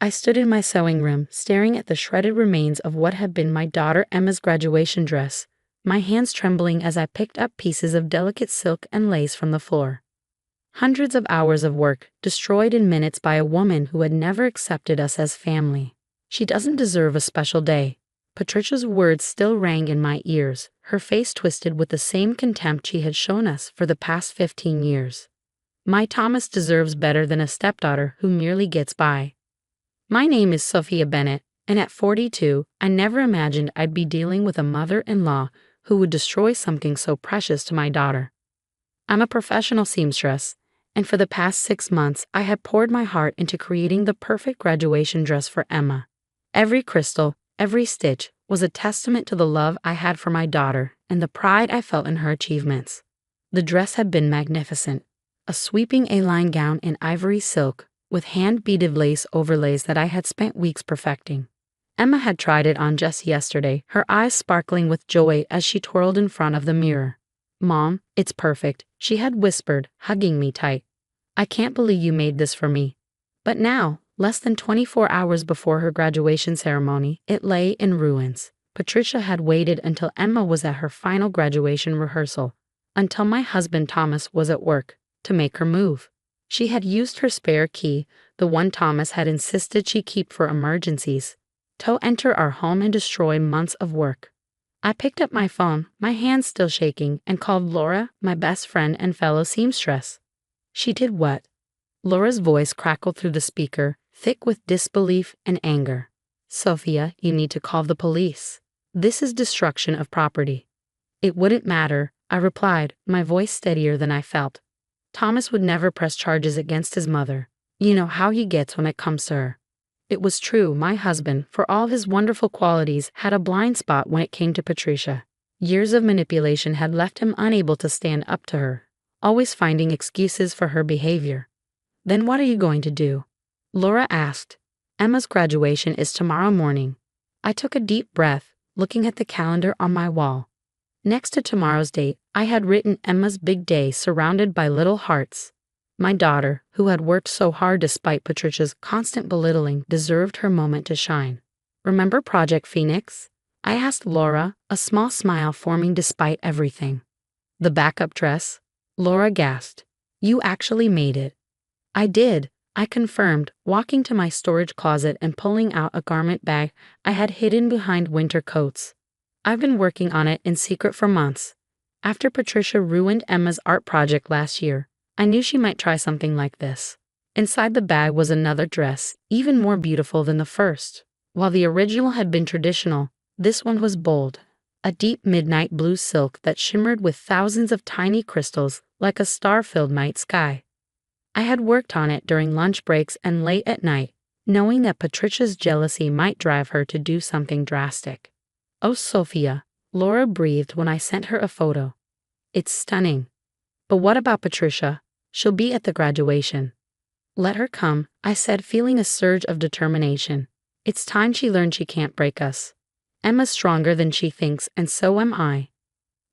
I stood in my sewing room, staring at the shredded remains of what had been my daughter Emma's graduation dress, my hands trembling as I picked up pieces of delicate silk and lace from the floor. Hundreds of hours of work, destroyed in minutes by a woman who had never accepted us as family. She doesn't deserve a special day. Patricia's words still rang in my ears, her face twisted with the same contempt she had shown us for the past 15 years. My Thomas deserves better than a stepdaughter who merely gets by. My name is Sophia Bennett, and at 42, I never imagined I'd be dealing with a mother-in-law who would destroy something so precious to my daughter. I'm a professional seamstress, and for the past 6 months I had poured my heart into creating the perfect graduation dress for Emma. Every crystal, every stitch was a testament to the love I had for my daughter and the pride I felt in her achievements. The dress had been magnificent, a sweeping A-line gown in ivory silk with hand-beaded lace overlays that I had spent weeks perfecting. Emma had tried it on just yesterday, her eyes sparkling with joy as she twirled in front of the mirror. "Mom, it's perfect," she had whispered, hugging me tight. "I can't believe you made this for me." But now, less than 24 hours before her graduation ceremony, it lay in ruins. Patricia had waited until Emma was at her final graduation rehearsal, until my husband Thomas was at work, to make her move. She had used her spare key, the one Thomas had insisted she keep for emergencies, to enter our home and destroy months of work. I picked up my phone, my hands still shaking, and called Laura, my best friend and fellow seamstress. "She did what?" Laura's voice crackled through the speaker, thick with disbelief and anger. "Sophia, you need to call the police. This is destruction of property." "It wouldn't matter," I replied, my voice steadier than I felt. "Thomas would never press charges against his mother. You know how he gets when it comes to her." It was true, my husband, for all his wonderful qualities, had a blind spot when it came to Patricia. Years of manipulation had left him unable to stand up to her, always finding excuses for her behavior. "Then what are you going to do?" Laura asked. "Emma's graduation is tomorrow morning." I took a deep breath, looking at the calendar on my wall. Next to tomorrow's date, I had written Emma's big day surrounded by little hearts. My daughter, who had worked so hard despite Patricia's constant belittling, deserved her moment to shine. "Remember Project Phoenix?" I asked Laura, a small smile forming despite everything. "The backup dress?" Laura gasped. "You actually made it." "I did," I confirmed, walking to my storage closet and pulling out a garment bag I had hidden behind winter coats. "I've been working on it in secret for months. After Patricia ruined Emma's art project last year, I knew she might try something like this." Inside the bag was another dress, even more beautiful than the first. While the original had been traditional, this one was bold. A deep midnight blue silk that shimmered with thousands of tiny crystals like a star-filled night sky. I had worked on it during lunch breaks and late at night, knowing that Patricia's jealousy might drive her to do something drastic. "Oh, Sophia," Laura breathed when I sent her a photo. "It's stunning." "But what about Patricia? She'll be at the graduation." "Let her come," I said, feeling a surge of determination. "It's time she learned she can't break us. Emma's stronger than she thinks, and so am I."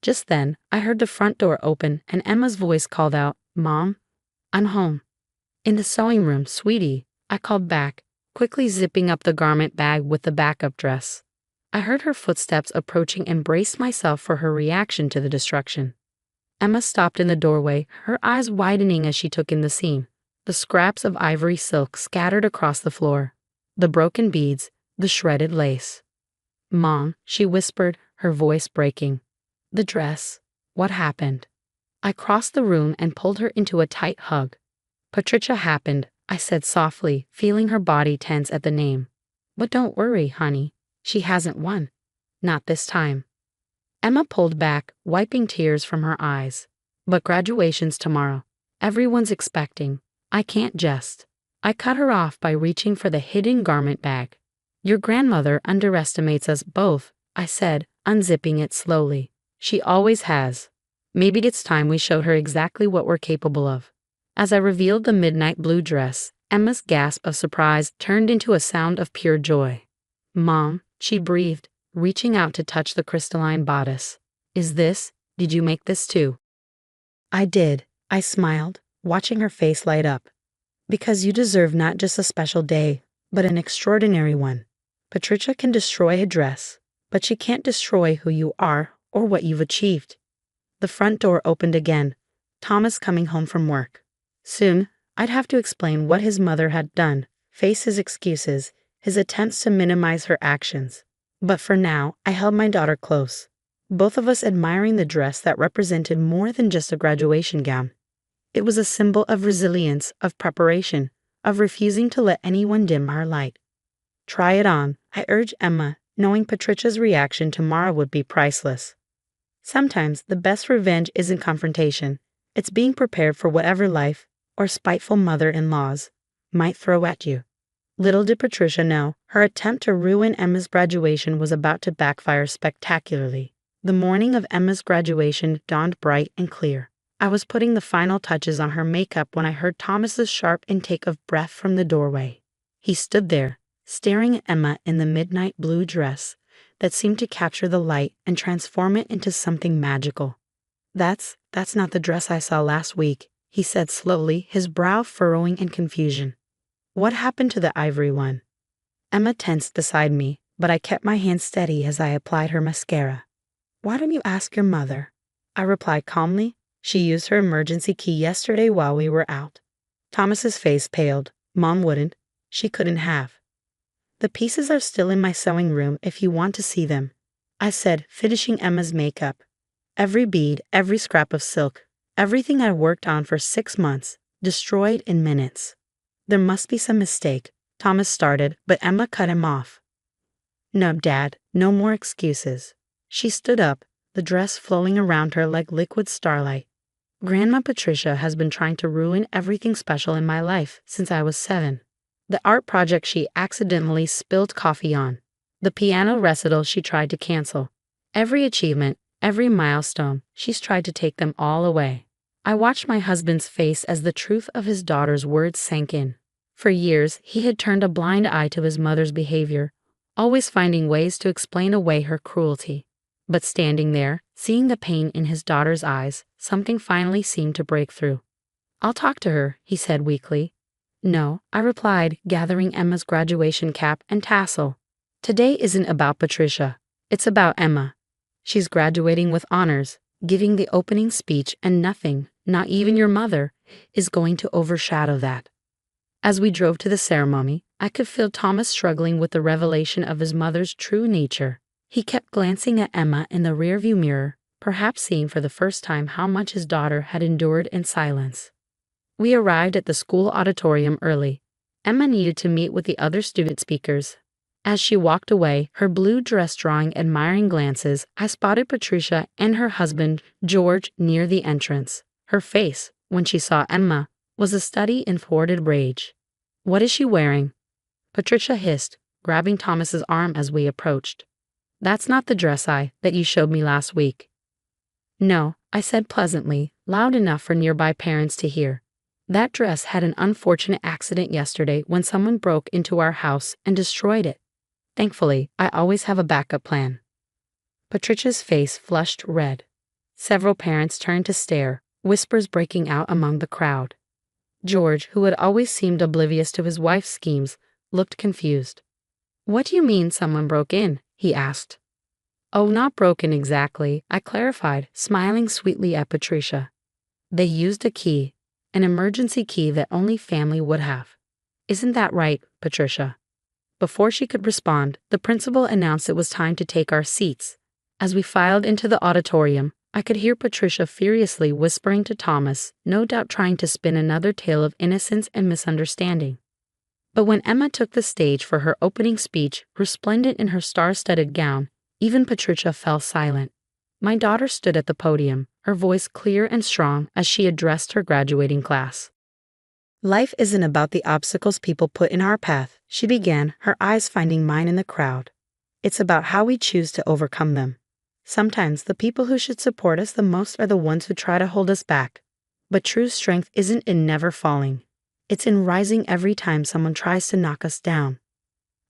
Just then, I heard the front door open and Emma's voice called out, "Mom, I'm home." "In the sewing room, sweetie," I called back, quickly zipping up the garment bag with the backup dress. I heard her footsteps approaching and braced myself for her reaction to the destruction. Emma stopped in the doorway, her eyes widening as she took in the scene. The scraps of ivory silk scattered across the floor, the broken beads, the shredded lace. "Mom," she whispered, her voice breaking. "The dress. What happened?" I crossed the room and pulled her into a tight hug. "Patricia happened," I said softly, feeling her body tense at the name. "But don't worry, honey. She hasn't won. Not this time." Emma pulled back, wiping tears from her eyes. "But graduation's tomorrow. Everyone's expecting. I can't jest." I cut her off by reaching for the hidden garment bag. "Your grandmother underestimates us both," I said, unzipping it slowly. "She always has. Maybe it's time we showed her exactly what we're capable of." As I revealed the midnight blue dress, Emma's gasp of surprise turned into a sound of pure joy. "Mom," she breathed, reaching out to touch the crystalline bodice. Did you make this too?" "I did," I smiled, watching her face light up. "Because you deserve not just a special day, but an extraordinary one. Patricia can destroy a dress, but she can't destroy who you are or what you've achieved. The front door opened again, Thomas coming home from work. Soon, I'd have to explain what his mother had done, face his excuses, his attempts to minimize her actions. But for now, I held my daughter close, both of us admiring the dress that represented more than just a graduation gown. It was a symbol of resilience, of preparation, of refusing to let anyone dim our light. Try it on, I urged Emma, knowing Patricia's reaction tomorrow would be priceless. Sometimes the best revenge isn't confrontation, it's being prepared for whatever life, or spiteful mother-in-laws, might throw at you. Little did Patricia know, her attempt to ruin Emma's graduation was about to backfire spectacularly. The morning of Emma's graduation dawned bright and clear. I was putting the final touches on her makeup when I heard Thomas's sharp intake of breath from the doorway. He stood there, staring at Emma in the midnight blue dress that seemed to capture the light and transform it into something magical. That's not the dress I saw last week," he said slowly, his brow furrowing in confusion. "What happened to the ivory one?" Emma tensed beside me, but I kept my hand steady as I applied her mascara. "Why don't you ask your mother?" I replied calmly. "She used her emergency key yesterday while we were out." Thomas's face paled. "Mom wouldn't. She couldn't have." "The pieces are still in my sewing room if you want to see them," I said, finishing Emma's makeup. Every bead, every scrap of silk, everything I worked on for 6 months, destroyed in minutes. "There must be some mistake," Thomas started, but Emma cut him off. "No, Dad, no more excuses." She stood up, the dress flowing around her like liquid starlight. "Grandma Patricia has been trying to ruin everything special in my life since I was 7. The art project she accidentally spilled coffee on. The piano recital she tried to cancel. Every achievement, every milestone, she's tried to take them all away." I watched my husband's face as the truth of his daughter's words sank in. For years, he had turned a blind eye to his mother's behavior, always finding ways to explain away her cruelty. But standing there, seeing the pain in his daughter's eyes, something finally seemed to break through. "I'll talk to her," he said weakly. "No," I replied, gathering Emma's graduation cap and tassel. "Today isn't about Patricia. It's about Emma. She's graduating with honors, giving the opening speech, and nothing, not even your mother, is going to overshadow that." As we drove to the ceremony, I could feel Thomas struggling with the revelation of his mother's true nature. He kept glancing at Emma in the rearview mirror, perhaps seeing for the first time how much his daughter had endured in silence. We arrived at the school auditorium early. Emma needed to meet with the other student speakers. As she walked away, her blue dress drawing admiring glances, I spotted Patricia and her husband, George, near the entrance. Her face, when she saw Emma, was a study in thwarted rage. "What is she wearing?" Patricia hissed, grabbing Thomas's arm as we approached. "That's not the dress that you showed me last week." "No," I said pleasantly, loud enough for nearby parents to hear. "That dress had an unfortunate accident yesterday when someone broke into our house and destroyed it. Thankfully, I always have a backup plan." Patricia's face flushed red. Several parents turned to stare, whispers breaking out among the crowd. George, who had always seemed oblivious to his wife's schemes, looked confused. "What do you mean someone broke in?" he asked. "Oh, not broken exactly," I clarified, smiling sweetly at Patricia. "They used a key, an emergency key that only family would have. Isn't that right, Patricia?" Before she could respond, the principal announced it was time to take our seats. As we filed into the auditorium, I could hear Patricia furiously whispering to Thomas, no doubt trying to spin another tale of innocence and misunderstanding. But when Emma took the stage for her opening speech, resplendent in her star-studded gown, even Patricia fell silent. My daughter stood at the podium, her voice clear and strong as she addressed her graduating class. "Life isn't about the obstacles people put in our path," she began, her eyes finding mine in the crowd. "It's about how we choose to overcome them. Sometimes the people who should support us the most are the ones who try to hold us back. But true strength isn't in never falling. It's in rising every time someone tries to knock us down."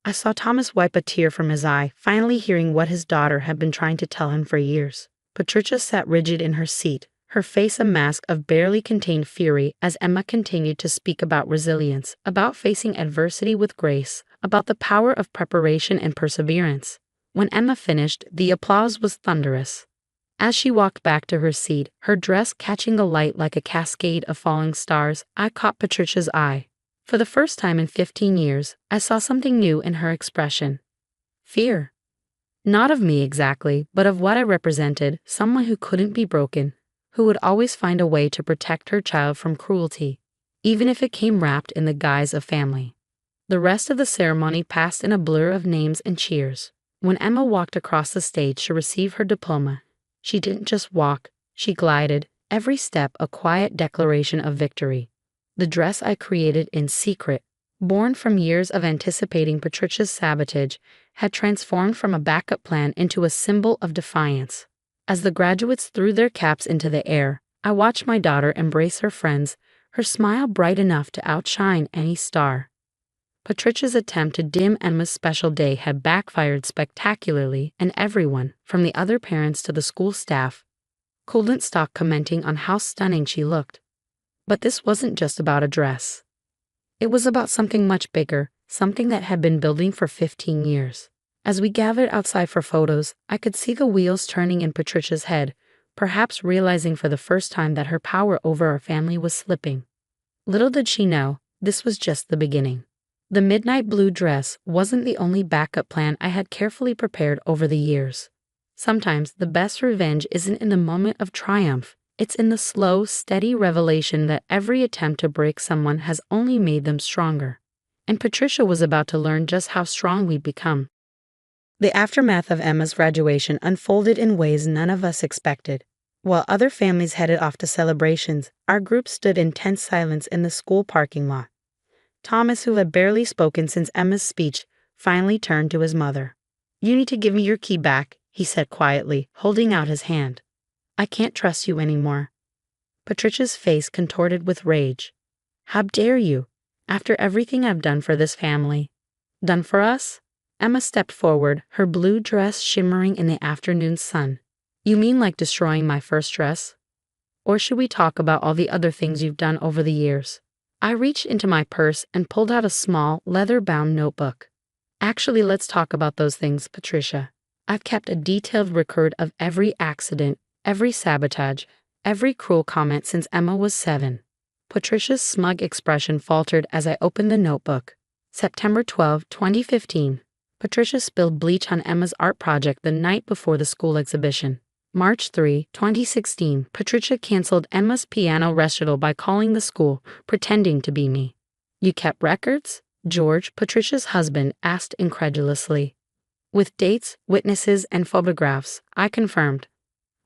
I saw Thomas wipe a tear from his eye, finally hearing what his daughter had been trying to tell him for years. Patricia sat rigid in her seat, her face a mask of barely contained fury as Emma continued to speak about resilience, about facing adversity with grace, about the power of preparation and perseverance. When Emma finished, the applause was thunderous. As she walked back to her seat, her dress catching alight like a cascade of falling stars, I caught Patricia's eye. For the first time in 15 years, I saw something new in her expression. Fear. Not of me exactly, but of what I represented, someone who couldn't be broken, who would always find a way to protect her child from cruelty, even if it came wrapped in the guise of family. The rest of the ceremony passed in a blur of names and cheers. When Emma walked across the stage to receive her diploma, she didn't just walk, she glided, every step a quiet declaration of victory. The dress I created in secret, born from years of anticipating Patricia's sabotage, had transformed from a backup plan into a symbol of defiance. As the graduates threw their caps into the air, I watched my daughter embrace her friends, her smile bright enough to outshine any star. Patricia's attempt to dim Emma's special day had backfired spectacularly, and everyone, from the other parents to the school staff, couldn't stop commenting on how stunning she looked. But this wasn't just about a dress. It was about something much bigger, something that had been building for 15 years. As we gathered outside for photos, I could see the wheels turning in Patricia's head, perhaps realizing for the first time that her power over our family was slipping. Little did she know, this was just the beginning. The midnight blue dress wasn't the only backup plan I had carefully prepared over the years. Sometimes the best revenge isn't in the moment of triumph, it's in the slow, steady revelation that every attempt to break someone has only made them stronger. And Patricia was about to learn just how strong we'd become. The aftermath of Emma's graduation unfolded in ways none of us expected. While other families headed off to celebrations, our group stood in tense silence in the school parking lot. Thomas, who had barely spoken since Emma's speech, finally turned to his mother. "You need to give me your key back," he said quietly, holding out his hand. "I can't trust you anymore." Patricia's face contorted with rage. "How dare you? After everything I've done for this family." "Done for us?" Emma stepped forward, her blue dress shimmering in the afternoon sun. "You mean like destroying my first dress? Or should we talk about all the other things you've done over the years?" I reached into my purse and pulled out a small, leather-bound notebook. "Actually, let's talk about those things, Patricia. I've kept a detailed record of every accident, every sabotage, every cruel comment since Emma was 7. Patricia's smug expression faltered as I opened the notebook. September 12, 2015. Patricia spilled bleach on Emma's art project the night before the school exhibition. March 3, 2016, Patricia canceled Emma's piano recital by calling the school, pretending to be me. "You kept records?" George, Patricia's husband, asked incredulously. With dates, witnesses, and photographs, I confirmed.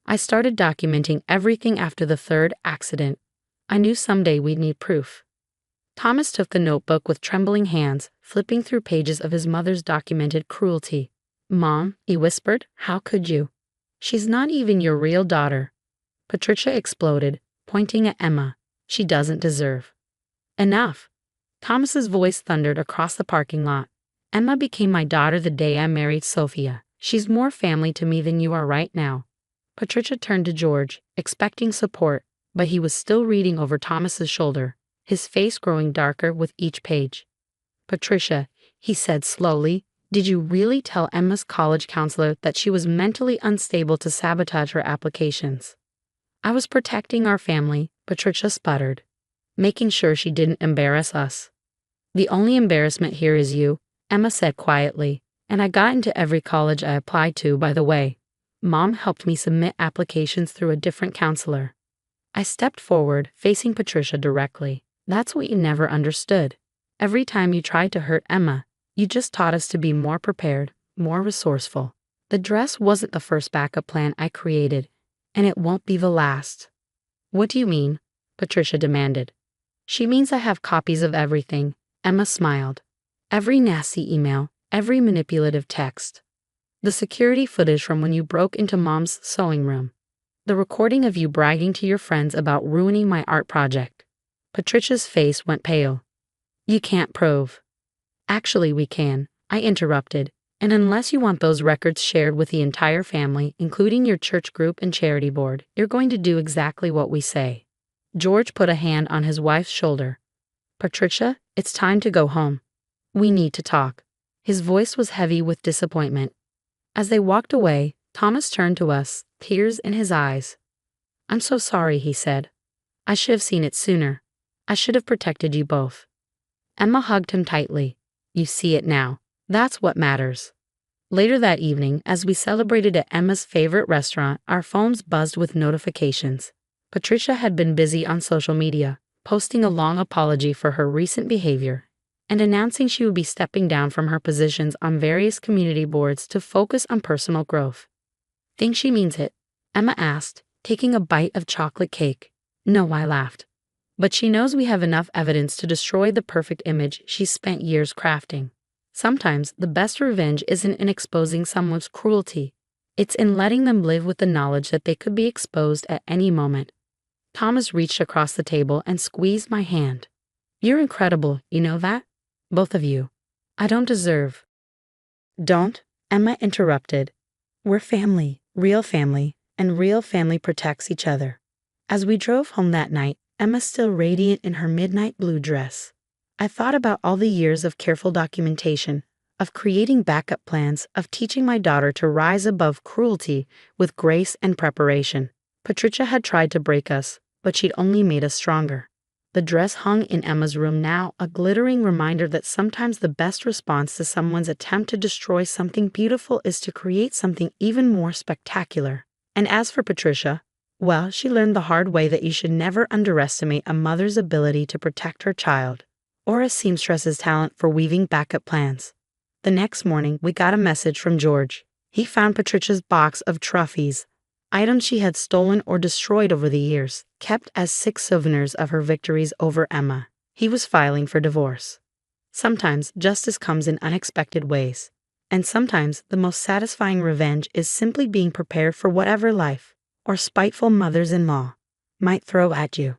I started documenting everything after the third accident. I knew someday we'd need proof. Thomas took the notebook with trembling hands, flipping through pages of his mother's documented cruelty. "Mom," he whispered, "how could you? She's not even your real daughter." Patricia exploded, pointing at Emma. "She doesn't deserve." "Enough." Thomas's voice thundered across the parking lot. "Emma became my daughter the day I married Sophia. She's more family to me than you are right now." Patricia turned to George, expecting support, but he was still reading over Thomas's shoulder, his face growing darker with each page. "Patricia," he said slowly, "did you really tell Emma's college counselor that she was mentally unstable to sabotage her applications?" "I was protecting our family," Patricia sputtered, "making sure she didn't embarrass us." "The only embarrassment here is you," Emma said quietly, "and I got into every college I applied to, by the way. Mom helped me submit applications through a different counselor." I stepped forward, facing Patricia directly. "That's what you never understood. Every time you tried to hurt Emma, you just taught us to be more prepared, more resourceful. The dress wasn't the first backup plan I created, and it won't be the last." "What do you mean?" Patricia demanded. "She means I have copies of everything," Emma smiled. "Every nasty email, every manipulative text. The security footage from when you broke into Mom's sewing room. The recording of you bragging to your friends about ruining my art project." Patricia's face went pale. "You can't prove." "Actually, we can," I interrupted. "And unless you want those records shared with the entire family, including your church group and charity board, you're going to do exactly what we say." George put a hand on his wife's shoulder. "Patricia, it's time to go home." We need to talk. His voice was heavy with disappointment. As they walked away, Thomas turned to us, tears in his eyes. I'm so sorry, he said. I should have seen it sooner. I should have protected you both. Emma hugged him tightly. You see it now. That's what matters. Later that evening, as we celebrated at Emma's favorite restaurant, our phones buzzed with notifications. Patricia had been busy on social media, posting a long apology for her recent behavior and announcing she would be stepping down from her positions on various community boards to focus on personal growth. Think she means it? Emma asked, taking a bite of chocolate cake. No, I laughed. But she knows we have enough evidence to destroy the perfect image she's spent years crafting. Sometimes the best revenge isn't in exposing someone's cruelty. It's in letting them live with the knowledge that they could be exposed at any moment. Thomas reached across the table and squeezed my hand. You're incredible, you know that? Both of you. I don't deserve. Don't, Emma interrupted. We're family, and real family protects each other. As we drove home that night, Emma still radiant in her midnight blue dress. I thought about all the years of careful documentation, of creating backup plans, of teaching my daughter to rise above cruelty with grace and preparation. Patricia had tried to break us, but she'd only made us stronger. The dress hung in Emma's room now, a glittering reminder that sometimes the best response to someone's attempt to destroy something beautiful is to create something even more spectacular. And as for Patricia, well, she learned the hard way that you should never underestimate a mother's ability to protect her child, or a seamstress's talent for weaving backup plans. The next morning, we got a message from George. He found Patricia's box of trophies, items she had stolen or destroyed over the years, kept as 6 souvenirs of her victories over Emma. He was filing for divorce. Sometimes justice comes in unexpected ways, and sometimes the most satisfying revenge is simply being prepared for whatever life or spiteful mothers-in-law might throw at you.